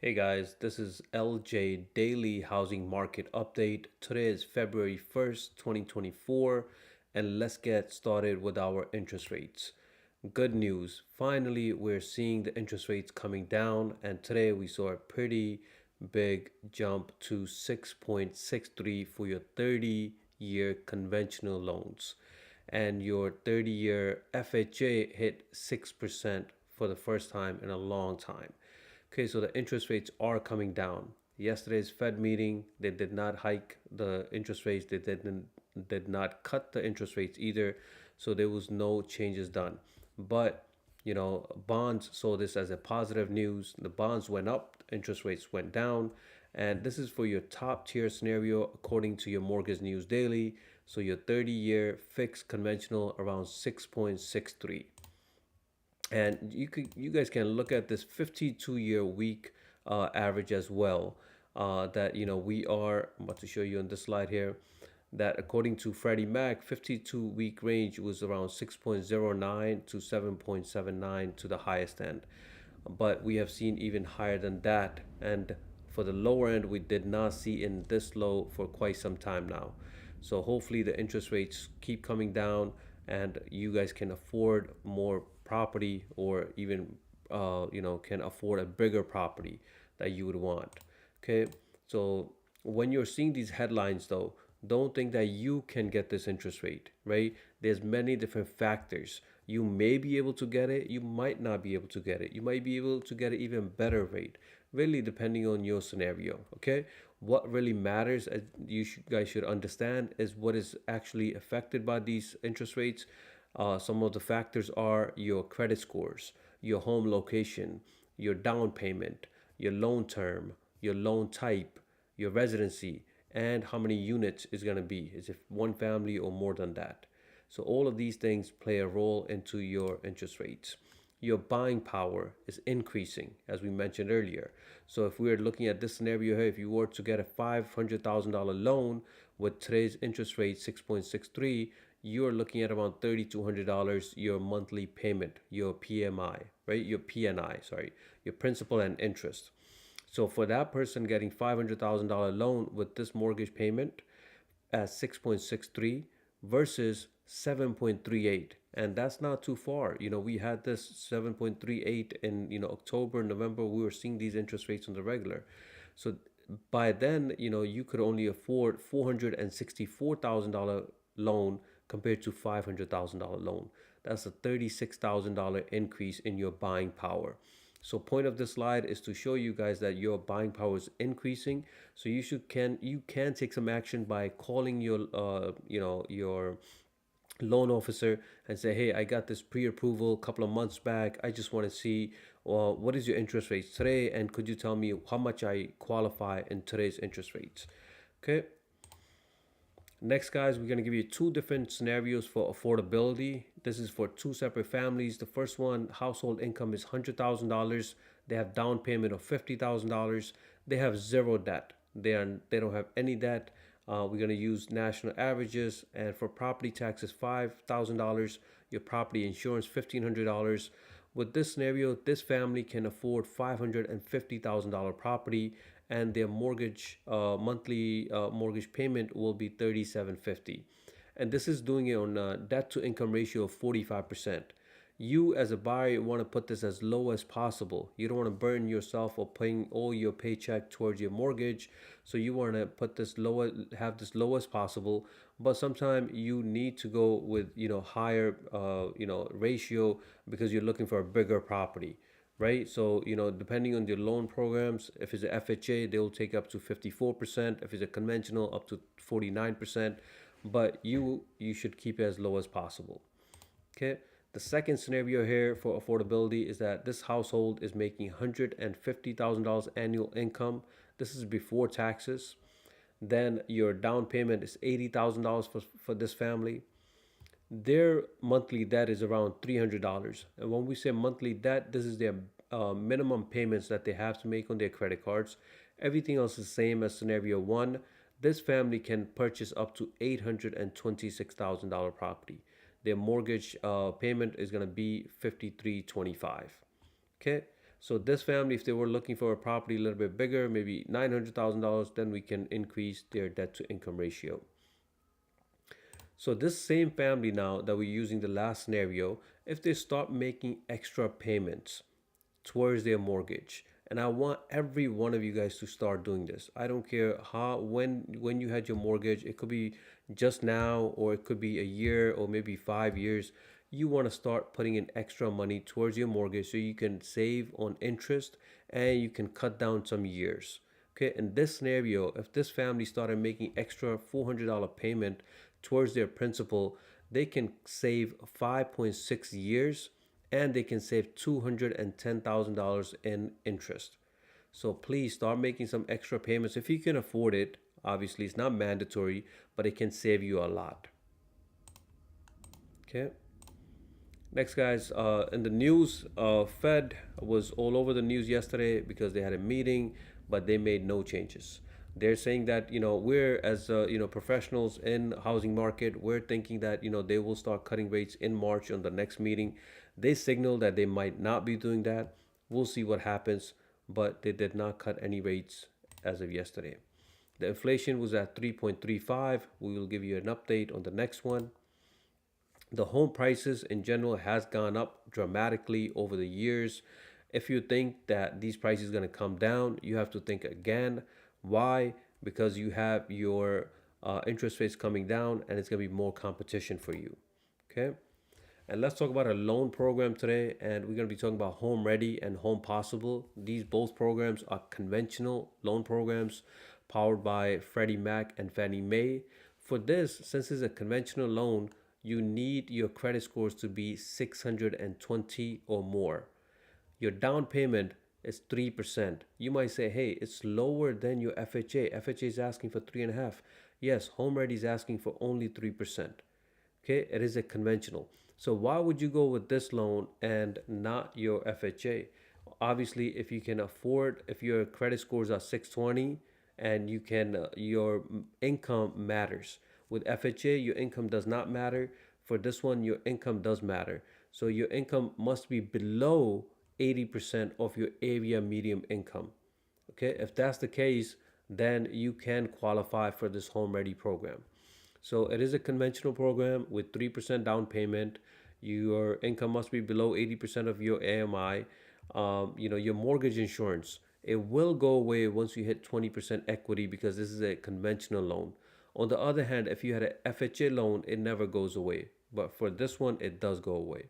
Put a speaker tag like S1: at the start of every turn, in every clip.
S1: Hey guys, this is LJ Daily Housing Market Update. Today is February 1st, 2024, and let's get started with our interest rates. Good news. Finally, we're seeing the interest rates coming down, and today we saw a pretty big jump to 6.63 for your 30-year conventional loans. And your 30-year FHA hit 6% for the first time in a long time. Okay, so the interest rates are coming down. Yesterday's Fed meeting, they did not hike the interest rates. They did not cut the interest rates either. So there was no changes done. But bonds saw this as a positive news. The bonds went up, interest rates went down, and this is for your top tier scenario according to your Mortgage News Daily. So your 30-year fixed conventional around 6.63. And you guys can look at this 52-year week average as well. That we are, I'm about to show you on this slide here, that according to Freddie Mac, 52-week range was around 6.09 to 7.79 to the highest end. But we have seen even higher than that. And for the lower end, we did not see in this low for quite some time now. So hopefully the interest rates keep coming down and you guys can afford more property, or even can afford a bigger property that you would want. Okay, so when you're seeing these headlines though, don't think that you can get this interest rate, right? There's many different factors. You may be able to get it, you might not be able to get it, you might be able to get an even better rate, really depending on your scenario. Okay, what really matters, as guys should understand, is what is actually affected by these interest rates. Some of the factors are your credit scores, your home location, your down payment, your loan term, your loan type, your residency, and how many units is going to be. Is it one family or more than that? So all of these things play a role into your interest rates. Your buying power is increasing, as we mentioned earlier. So if we're looking at this scenario here, if you were to get a $500,000 loan with today's interest rate 6.63, you're looking at around $3,200 your monthly payment, your PMI, right? Your PNI, sorry, your principal and interest. So for that person getting $500,000 loan with this mortgage payment at 6.63 versus 7.38, and that's not too far. We had this 7.38 in October, November. We were seeing these interest rates on the regular. So by then, you could only afford $464,000 loan compared to $500,000 loan. That's a $36,000 increase in your buying power. So point of this slide is to show you guys that your buying power is increasing. So you can take some action by calling your loan officer and say, hey, I got this pre-approval a couple of months back. I just want to see what is your interest rates today, and could you tell me how much I qualify in today's interest rates? Okay. Next, guys, we're going to give you two different scenarios for affordability. This is for two separate families. The first one, household income is $100,000. They have down payment of $50,000. They have zero debt. They don't have any debt. We're going to use national averages, and for property taxes, $5,000. Your property insurance, $1,500. With this scenario, this family can afford $550,000 property, and their mortgage monthly mortgage payment will be $3,750. And this is doing it on a debt to income ratio of 45%. You as a buyer want to put this as low as possible. You don't want to burden yourself or paying all your paycheck towards your mortgage. So you want to put this lower, have this low as possible. But sometimes you need to go with higher ratio because you're looking for a bigger property, right? So depending on your loan programs, if it's a FHA, they will take up to 54%. If it's a conventional, up to 49%. But you should keep it as low as possible. Okay. The second scenario here for affordability is that this household is making $150,000 annual income. This is before taxes. Then your down payment is $80,000 for this family. Their monthly debt is around $300. And when we say monthly debt, this is their minimum payments that they have to make on their credit cards. Everything else is the same as scenario one. This family can purchase up to $826,000 property. Their mortgage payment is going to be $5,325. Okay, So this family, if they were looking for a property a little bit bigger, maybe $900,000, then we can increase their debt to income ratio. So this same family now that we're using the last scenario, if they start making extra payments towards their mortgage, and I want every one of you guys to start doing this. I don't care how when you had your mortgage, it could be just now or it could be a year or maybe 5 years. You want to start putting in extra money towards your mortgage so you can save on interest and you can cut down some years. Okay, in this scenario, if this family started making extra $400 payment towards their principal, they can save 5.6 years and they can save $210,000 in interest. So please start making some extra payments if you can afford it. Obviously, it's not mandatory, but it can save you a lot. Okay. Next, guys, in the news, Fed was all over the news yesterday because they had a meeting, but they made no changes. They're saying that we're as professionals in housing market, we're thinking that they will start cutting rates in March on the next meeting. They signal that they might not be doing that. We'll see what happens, but they did not cut any rates as of yesterday. The inflation was at 3.35. We will give you an update on the next one. The home prices in general has gone up dramatically over the years. If you think that these prices are going to come down, you have to think again. Why? Because you have your interest rates coming down and it's going to be more competition for you. Okay. And let's talk about a loan program today. And we're going to be talking about Home Ready and Home Possible. These both programs are conventional loan programs powered by Freddie Mac and Fannie Mae. For this, since it's a conventional loan, you need your credit scores to be 620 or more. Your down payment is 3%. You might say, hey, it's lower than your FHA. FHA is asking for 3.5. Yes, Home Ready is asking for only 3%. Okay, it is a conventional. So why would you go with this loan and not your FHA? Obviously, if you can afford, if your credit scores are 620 and you can, your income matters. With FHA, your income does not matter. For this one, your income does matter. So your income must be below 80% of your area medium income. Okay, if that's the case, then you can qualify for this Home Ready program. So it is a conventional program with 3% down payment. Your income must be below 80% of your AMI. Your mortgage insurance, it will go away once you hit 20% equity because this is a conventional loan. On the other hand, if you had an FHA loan, it never goes away. But for this one, it does go away.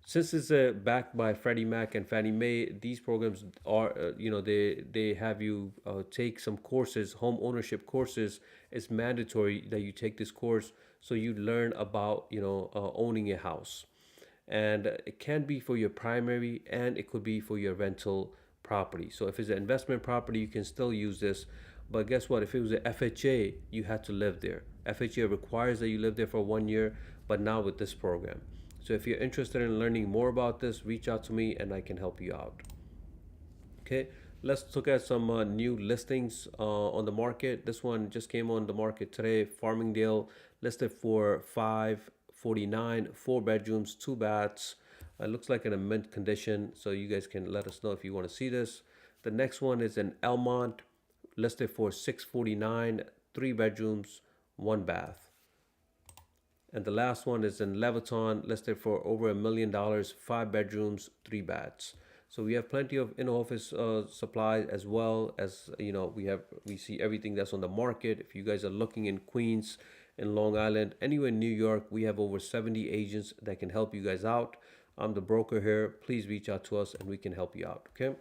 S1: Since it's backed by Freddie Mac and Fannie Mae, these programs are, they have you take some courses, home ownership courses. It's mandatory that you take this course so you learn about, owning a house. And it can be for your primary and it could be for your rental property. So if it's an investment property, you can still use this. But guess what? If it was an FHA, you had to live there. FHA requires that you live there for 1 year, but not with this program. So if you're interested in learning more about this, reach out to me and I can help you out. Okay, let's look at some new listings on the market. This one just came on the market today. Farmingdale listed for 549, 4 bedrooms, 2 baths. It looks like in a mint condition. So you guys can let us know if you want to see this. The next one is in Elmont, listed for 649, 3 bedrooms, 1 bath. And the last one is in Leviton, listed for over $1 million, 5 bedrooms, 3 baths. So we have plenty of in-office supply as well as we see everything that's on the market. If you guys are looking in Queens, in Long Island, anywhere in New York, we have over 70 agents that can help you guys out. I'm the broker here. Please reach out to us and we can help you out. Okay.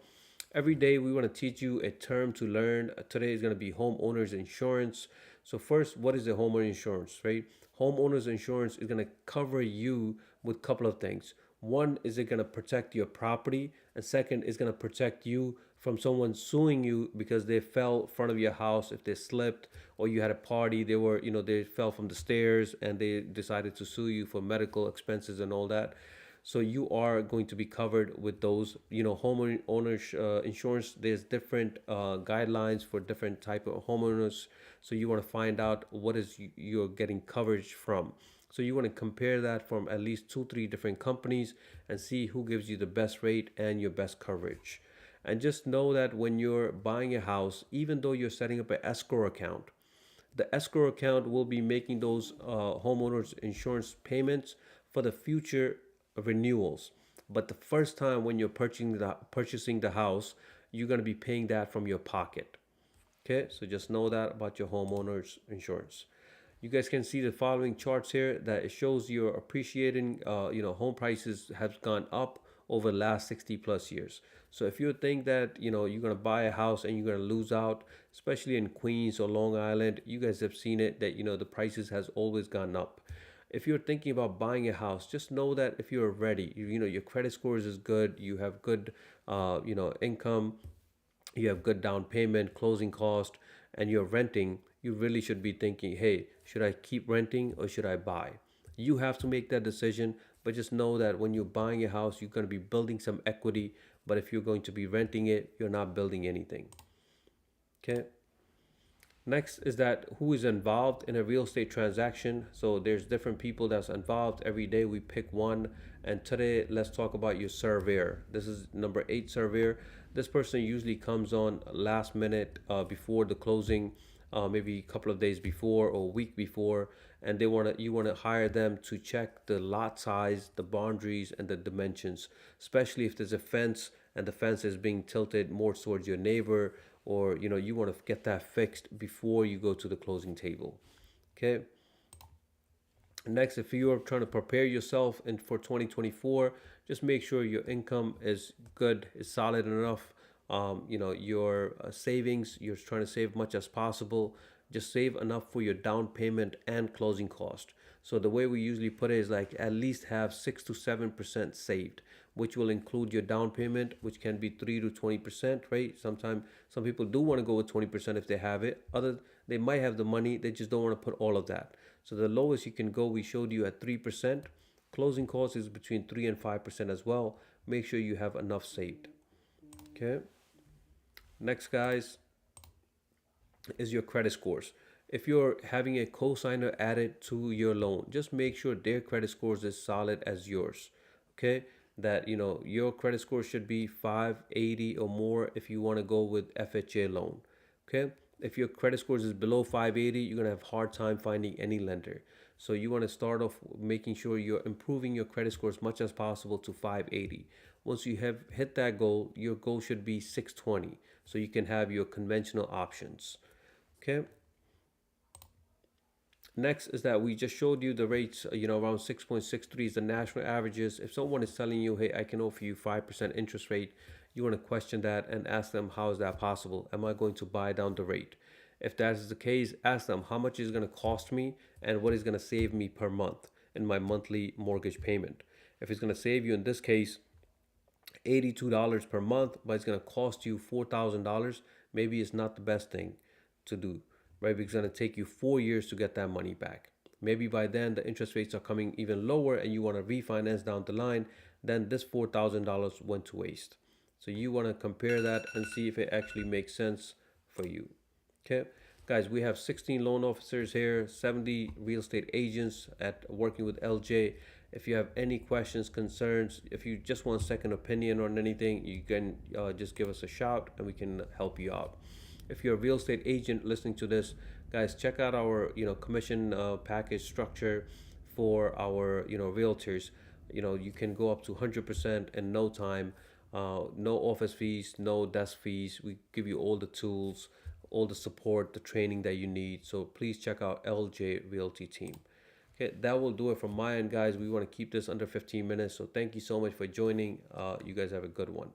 S1: Every day we want to teach you a term to learn. Today is going to be homeowners insurance. So first, what is the homeowner insurance, right? Homeowners insurance is going to cover you with a couple of things. One, is it going to protect your property? And second, is going to protect you from someone suing you because they fell in front of your house, if they slipped, or you had a party, they fell from the stairs and they decided to sue you for medical expenses and all that. So you are going to be covered with those, homeowners insurance. There's different guidelines for different type of homeowners. So you want to find out what is you're getting coverage from. So you want to compare that from at least two, three different companies and see who gives you the best rate and your best coverage. And just know that when you're buying a house, even though you're setting up an escrow account, the escrow account will be making those homeowners insurance payments for the future renewals. But the first time when you're purchasing the house, you're going to be paying that from your pocket. Okay, so just know that about your homeowners insurance. You guys can see the following charts here that it shows your appreciating, home prices have gone up over the last 60 plus years. So if you think that, you're going to buy a house and you're going to lose out, especially in Queens or Long Island, you guys have seen it that, the prices has always gone up. If you're thinking about buying a house, just know that if you're ready, your credit scores is good, you have good, income, you have good down payment, closing cost, and you're renting, you really should be thinking, hey, should I keep renting or should I buy? You have to make that decision, but just know that when you're buying a house, you're going to be building some equity. But if you're going to be renting it, you're not building anything. Okay. Next is that who is involved in a real estate transaction. So there's different people that's involved. Every day we pick one. And today let's talk about your surveyor. This is number 8 surveyor. This person usually comes on last minute before the closing, maybe a couple of days before or a week before, and you want to hire them to check the lot size, the boundaries, and the dimensions, especially if there's a fence and the fence is being tilted more towards your neighbor, or you want to get that fixed before you go to the closing table. Okay. Next, if you are trying to prepare yourself for 2024, just make sure your income is good, is solid enough. Your savings, you're trying to save much as possible. Just save enough for your down payment and closing cost. So the way we usually put it is like at least have 6 to 7% saved, which will include your down payment, which can be 3 to 20%, right? Sometimes some people do want to go with 20% if they have it. Other they might have the money, they just don't want to put all of that. So the lowest you can go, we showed you at 3%. Closing cost is between 3 and 5% as well. Make sure you have enough saved. Okay. Next, guys, is your credit scores. If you're having a cosigner added to your loan, just make sure their credit scores is solid as yours. Okay, that your credit score should be 580 or more if you want to go with FHA loan. Okay, if your credit scores is below 580, you're gonna have hard time finding any lender. So you want to start off making sure you're improving your credit score as much as possible to 580. Once you have hit that goal, your goal should be 620, so you can have your conventional options. Okay. Next is that we just showed you the rates, around 6.63 is the national averages. If someone is telling you, hey, I can offer you 5% interest rate, you want to question that and ask them, how is that possible? Am I going to buy down the rate? If that is the case, ask them how much is it going to cost me and what is going to save me per month in my monthly mortgage payment. If it's going to save you, in this case, $82 per month, but it's going to cost you $4,000, maybe it's not the best thing to do, right? Because it's going to take you 4 years to get that money back. Maybe by then the interest rates are coming even lower and you want to refinance down the line, then this $4,000 went to waste. So you want to compare that and see if it actually makes sense for you. Okay, guys, we have 16 loan officers here, 70 real estate agents at working with LJ. If you have any questions, concerns, if you just want a second opinion on anything, you can just give us a shout and we can help you out. If you're a real estate agent listening to this, guys, check out our commission package structure for our realtors. You can go up to 100% in no time. No office fees, no desk fees. We give you all the tools, all the support, the training that you need. So please check out LJ Realty Team. Okay, that will do it from my end, guys. We want to keep this under 15 minutes. So thank you so much for joining. You guys have a good one.